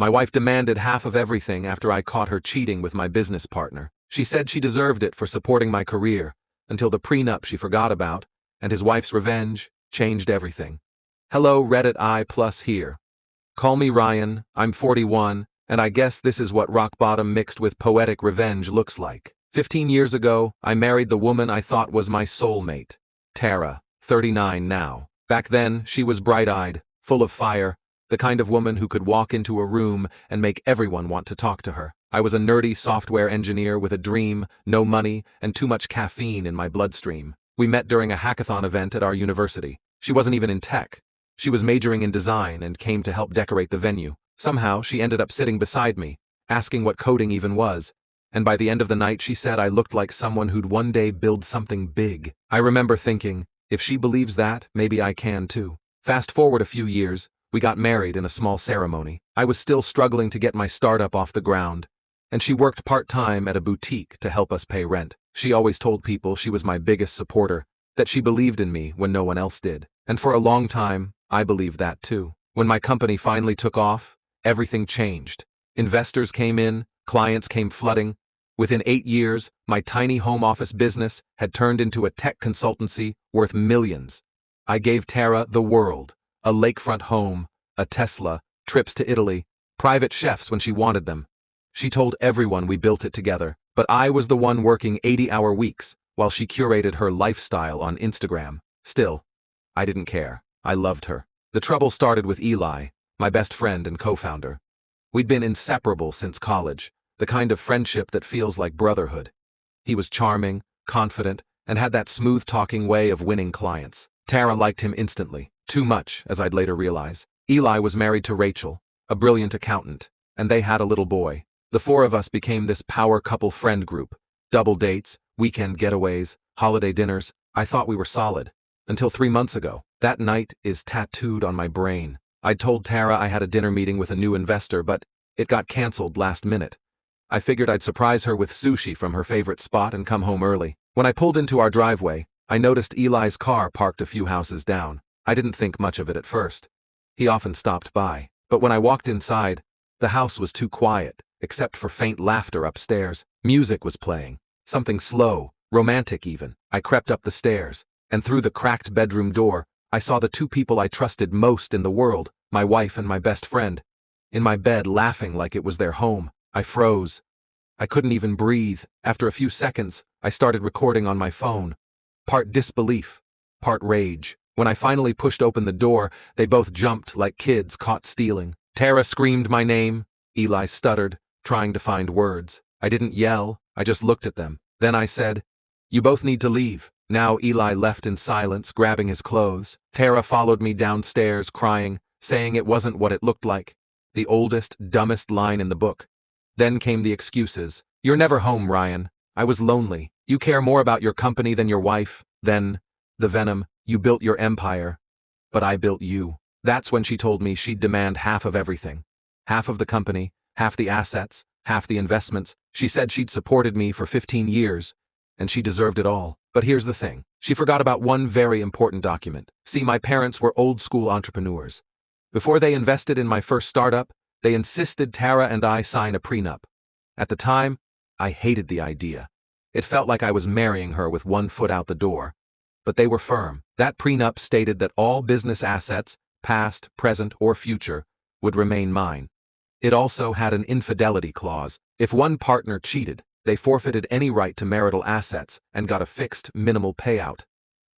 My wife demanded half of everything after I caught her cheating with my business partner. She said she deserved it for supporting my career, until the prenup she forgot about, and his wife's revenge, changed everything. Hello Reddit I+ here. Call me Ryan, I'm 41, and I guess this is what rock bottom mixed with poetic revenge looks like. 15 years ago, I married the woman I thought was my soulmate. Tara, 39 now. Back then, she was bright-eyed, full of fire, the kind of woman who could walk into a room and make everyone want to talk to her. I was a nerdy software engineer with a dream, no money, and too much caffeine in my bloodstream. We met during a hackathon event at our university. She wasn't even in tech. She was majoring in design and came to help decorate the venue. Somehow, she ended up sitting beside me, asking what coding even was. And by the end of the night, she said I looked like someone who'd one day build something big. I remember thinking, if she believes that, maybe I can too. Fast forward a few years, we got married in a small ceremony. I was still struggling to get my startup off the ground, and she worked part-time at a boutique to help us pay rent. She always told people she was my biggest supporter, that she believed in me when no one else did. And for a long time, I believed that too. When my company finally took off, everything changed. Investors came in, clients came flooding. Within 8 years, my tiny home office business had turned into a tech consultancy worth millions. I gave Tara the world, a lakefront home, a Tesla, trips to Italy, private chefs when she wanted them. She told everyone we built it together, but I was the one working 80-hour weeks while she curated her lifestyle on Instagram. Still, I didn't care. I loved her. The trouble started with Eli, my best friend and co-founder. We'd been inseparable since college, the kind of friendship that feels like brotherhood. He was charming, confident, and had that smooth-talking way of winning clients. Tara liked him instantly, too much, as I'd later realize. Eli was married to Rachel, a brilliant accountant, and they had a little boy. The four of us became this power couple friend group. Double dates, weekend getaways, holiday dinners. I thought we were solid. Until 3 months ago. That night is tattooed on my brain. I'd told Tara I had a dinner meeting with a new investor, but it got canceled last minute. I figured I'd surprise her with sushi from her favorite spot and come home early. When I pulled into our driveway, I noticed Eli's car parked a few houses down. I didn't think much of it at first. He often stopped by. But when I walked inside, the house was too quiet, except for faint laughter upstairs. Music was playing. Something slow, romantic even. I crept up the stairs, and through the cracked bedroom door, I saw the two people I trusted most in the world, my wife and my best friend. In my bed, laughing like it was their home. I froze. I couldn't even breathe. After a few seconds, I started recording on my phone. Part disbelief, part rage. When I finally pushed open the door, they both jumped like kids caught stealing. Tara screamed my name. Eli stuttered, trying to find words. I didn't yell, I just looked at them. Then I said, "You both need to leave." Now Eli left in silence, grabbing his clothes. Tara followed me downstairs, crying, saying it wasn't what it looked like. The oldest, dumbest line in the book. Then came the excuses. "You're never home, Ryan. I was lonely. You care more about your company than your wife." Then, the venom, "You built your empire, but I built you." That's when she told me she'd demand half of everything. Half of the company, half the assets, half the investments. She said she'd supported me for 15 years, and she deserved it all. But here's the thing. She forgot about one very important document. See, my parents were old-school entrepreneurs. Before they invested in my first startup, they insisted Tara and I sign a prenup. At the time, I hated the idea. It felt like I was marrying her with one foot out the door. But they were firm. That prenup stated that all business assets, past, present, or future, would remain mine. It also had an infidelity clause. If one partner cheated, they forfeited any right to marital assets and got a fixed, minimal payout.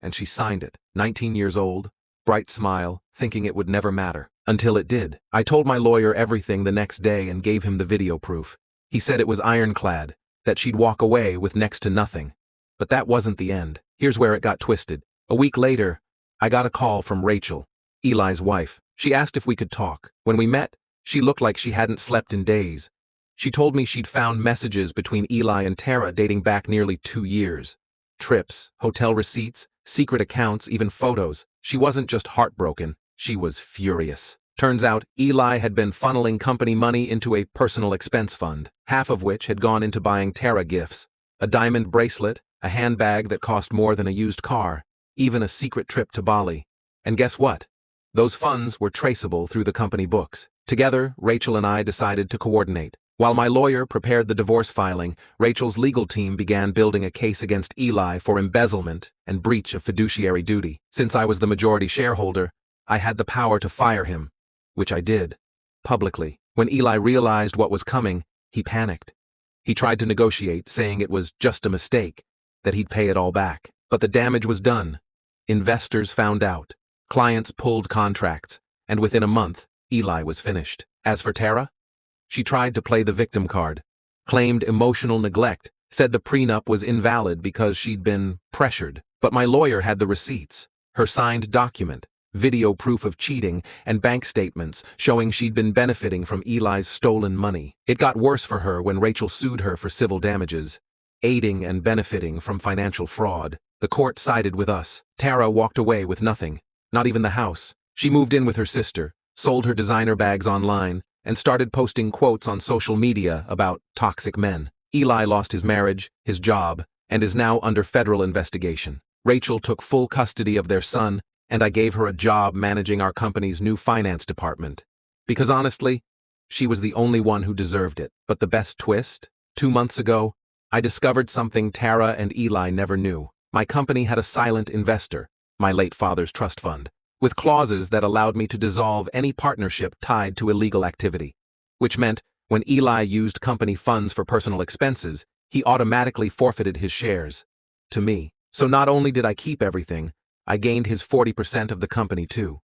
And she signed it. 19 years old, bright smile, thinking it would never matter. Until it did. I told my lawyer everything the next day and gave him the video proof. He said it was ironclad, that she'd walk away with next to nothing. But that wasn't the end. Here's where it got twisted. A week later, I got a call from Rachel, Eli's wife. She asked if we could talk. When we met, she looked like she hadn't slept in days. She told me she'd found messages between Eli and Tara dating back nearly 2 years. Trips, hotel receipts, secret accounts, even photos. She wasn't just heartbroken, she was furious. Turns out, Eli had been funneling company money into a personal expense fund, half of which had gone into buying Tara gifts. A diamond bracelet, a handbag that cost more than a used car, even a secret trip to Bali. And guess what? Those funds were traceable through the company books. Together, Rachel and I decided to coordinate. While my lawyer prepared the divorce filing, Rachel's legal team began building a case against Eli for embezzlement and breach of fiduciary duty. Since I was the majority shareholder, I had the power to fire him, which I did, publicly. When Eli realized what was coming, he panicked. He tried to negotiate, saying it was just a mistake, that he'd pay it all back. But the damage was done. Investors found out. Clients pulled contracts, and within a month, Eli was finished. As for Tara, she tried to play the victim card, claimed emotional neglect, said the prenup was invalid because she'd been pressured. But my lawyer had the receipts, her signed document, video proof of cheating, and bank statements showing she'd been benefiting from Eli's stolen money. It got worse for her when Rachel sued her for civil damages, aiding and benefiting from financial fraud. The court sided with us. Tara walked away with nothing, not even the house. She moved in with her sister, sold her designer bags online, and started posting quotes on social media about toxic men. Eli lost his marriage, his job, and is now under federal investigation. Rachel took full custody of their son, and I gave her a job managing our company's new finance department. Because honestly, she was the only one who deserved it. But the best twist? 2 months ago, I discovered something Tara and Eli never knew. My company had a silent investor, my late father's trust fund, with clauses that allowed me to dissolve any partnership tied to illegal activity. Which meant, when Eli used company funds for personal expenses, he automatically forfeited his shares to me. So not only did I keep everything, I gained his 40% of the company too.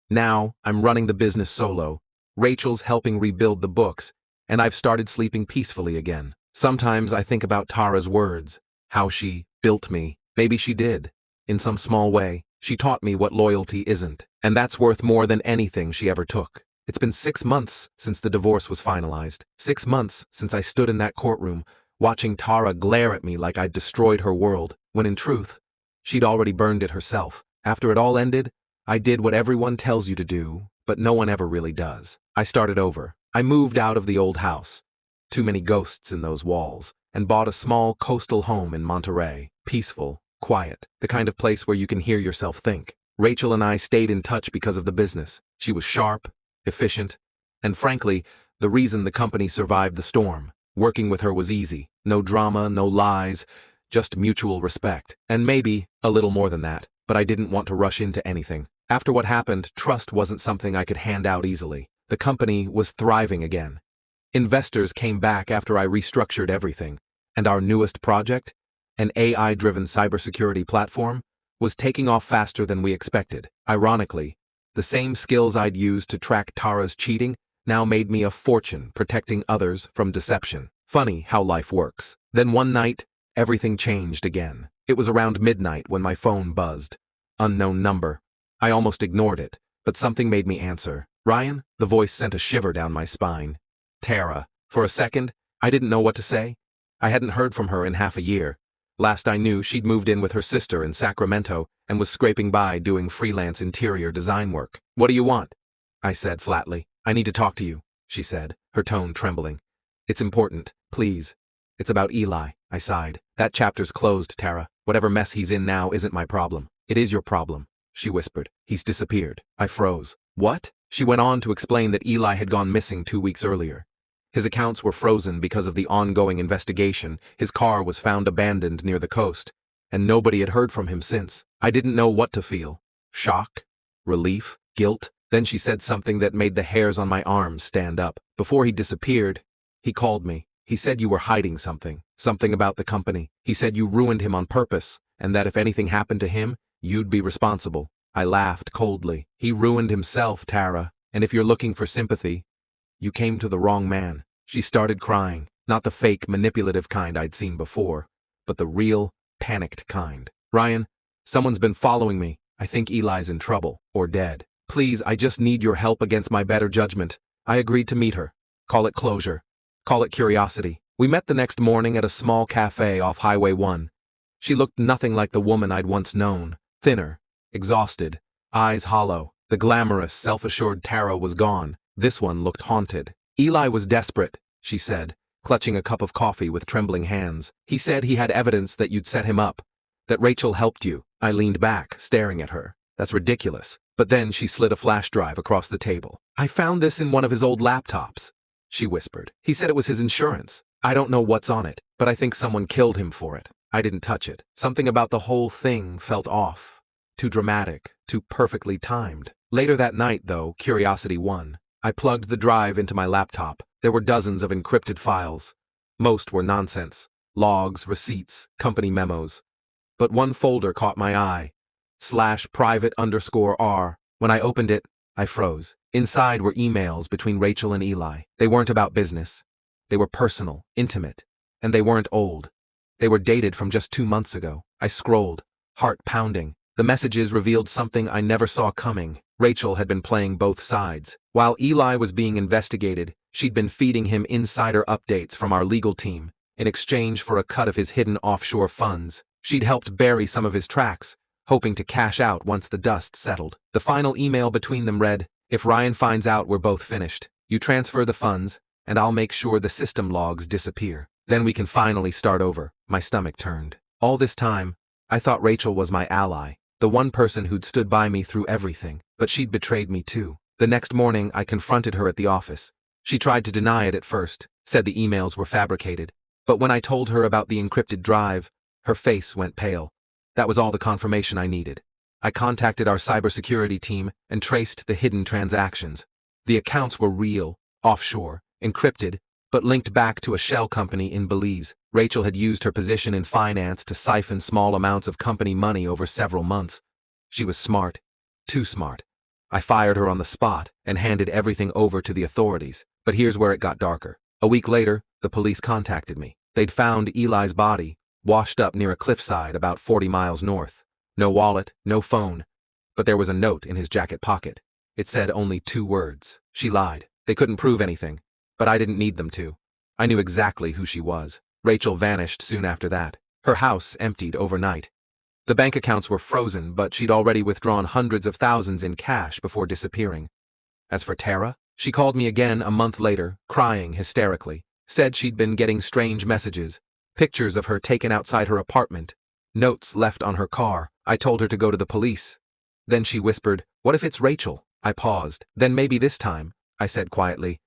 Now, I'm running the business solo, Rachel's helping rebuild the books, and I've started sleeping peacefully again. Sometimes I think about Tara's words, how she built me. Maybe she did. In some small way, she taught me what loyalty isn't, and that's worth more than anything she ever took. It's been 6 months since the divorce was finalized. 6 months since I stood in that courtroom, watching Tara glare at me like I'd destroyed her world, when in truth, she'd already burned it herself. After it all ended, I did what everyone tells you to do, but no one ever really does. I started over. I moved out of the old house. Too many ghosts in those walls, and bought a small coastal home in Monterey. Peaceful, quiet, the kind of place where you can hear yourself think. Rachel and I stayed in touch because of the business. She was sharp, efficient, and frankly, the reason the company survived the storm. Working with her was easy. No drama, no lies, just mutual respect. And maybe a little more than that, but I didn't want to rush into anything. After what happened, trust wasn't something I could hand out easily. The company was thriving again. Investors came back after I restructured everything, and our newest project, an AI-driven cybersecurity platform, was taking off faster than we expected. Ironically, the same skills I'd used to track Tara's cheating now made me a fortune protecting others from deception. Funny how life works. Then one night, everything changed again. It was around midnight when my phone buzzed. Unknown number. I almost ignored it, but something made me answer. Ryan? The voice sent a shiver down my spine. Tara. For a second, I didn't know what to say. I hadn't heard from her in half a year. Last I knew, she'd moved in with her sister in Sacramento and was scraping by doing freelance interior design work. What do you want? I said flatly. I need to talk to you, she said, her tone trembling. It's important, please. It's about Eli, I sighed. That chapter's closed, Tara. Whatever mess he's in now isn't my problem. It is your problem, she whispered. He's disappeared. I froze. What? She went on to explain that Eli had gone missing 2 weeks earlier. His accounts were frozen because of the ongoing investigation. His car was found abandoned near the coast, and nobody had heard from him since. I didn't know what to feel. Shock? Relief? Guilt? Then she said something that made the hairs on my arms stand up. Before he disappeared, he called me. He said you were hiding something. Something about the company. He said you ruined him on purpose, and that if anything happened to him, you'd be responsible. I laughed coldly. He ruined himself, Tara, and if you're looking for sympathy, you came to the wrong man. She started crying, not the fake, manipulative kind I'd seen before, but the real, panicked kind. Ryan, someone's been following me. I think Eli's in trouble, or dead. Please, I just need your help against my better judgment. I agreed to meet her. Call it closure. Call it curiosity. We met the next morning at a small cafe off Highway 1. She looked nothing like the woman I'd once known. Thinner, exhausted, eyes hollow. The glamorous, self-assured Tara was gone. This one looked haunted. Eli was desperate, she said, clutching a cup of coffee with trembling hands. He said he had evidence that you'd set him up, that Rachel helped you. I leaned back, staring at her. That's ridiculous. But then she slid a flash drive across the table. I found this in one of his old laptops, she whispered. He said it was his insurance. I don't know what's on it, but I think someone killed him for it. I didn't touch it. Something about the whole thing felt off. Too dramatic, too perfectly timed. Later that night, though, curiosity won. I plugged the drive into my laptop. There were dozens of encrypted files. Most were nonsense. Logs, receipts, company memos. But one folder caught my eye. /private_R. When I opened it, I froze. Inside were emails between Rachel and Eli. They weren't about business. They were personal, intimate, and they weren't old. They were dated from just 2 months ago. I scrolled, heart pounding. The messages revealed something I never saw coming. Rachel had been playing both sides. While Eli was being investigated, she'd been feeding him insider updates from our legal team. In exchange for a cut of his hidden offshore funds, she'd helped bury some of his tracks, hoping to cash out once the dust settled. The final email between them read, "If Ryan finds out we're both finished, you transfer the funds, and I'll make sure the system logs disappear. Then we can finally start over." My stomach turned. All this time, I thought Rachel was my ally, the one person who'd stood by me through everything, but she'd betrayed me too. The next morning, I confronted her at the office. She tried to deny it at first, said the emails were fabricated. But when I told her about the encrypted drive, her face went pale. That was all the confirmation I needed. I contacted our cybersecurity team and traced the hidden transactions. The accounts were real, offshore, encrypted, but linked back to a shell company in Belize. Rachel had used her position in finance to siphon small amounts of company money over several months. She was smart, too smart. I fired her on the spot and handed everything over to the authorities. But here's where it got darker. A week later, the police contacted me. They'd found Eli's body, washed up near a cliffside about 40 miles north. No wallet, no phone. But there was a note in his jacket pocket. It said only 2 words. She lied. They couldn't prove anything. But I didn't need them to. I knew exactly who she was. Rachel vanished soon after that. Her house emptied overnight. The bank accounts were frozen, but she'd already withdrawn hundreds of thousands in cash before disappearing. As for Tara, she called me again a month later, crying hysterically. Said she'd been getting strange messages, pictures of her taken outside her apartment, notes left on her car. I told her to go to the police. Then she whispered, "What if it's Rachel?" I paused. "Then maybe this time," I said quietly,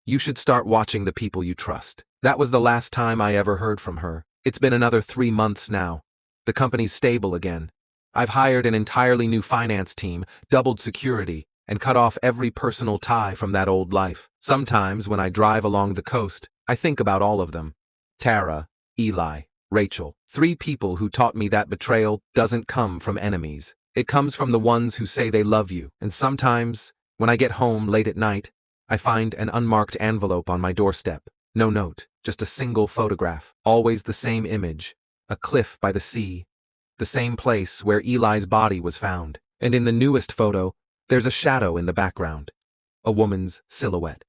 "you should start watching the people you trust." That was the last time I ever heard from her. It's been another 3 months now. The company's stable again. I've hired an entirely new finance team, doubled security, and cut off every personal tie from that old life. Sometimes when I drive along the coast, I think about all of them. Tara, Eli, Rachel. 3 people who taught me that betrayal doesn't come from enemies. It comes from the ones who say they love you. And sometimes, when I get home late at night, I find an unmarked envelope on my doorstep. No note, just a single photograph. Always the same image. A cliff by the sea. The same place where Eli's body was found. And in the newest photo, there's a shadow in the background. A woman's silhouette.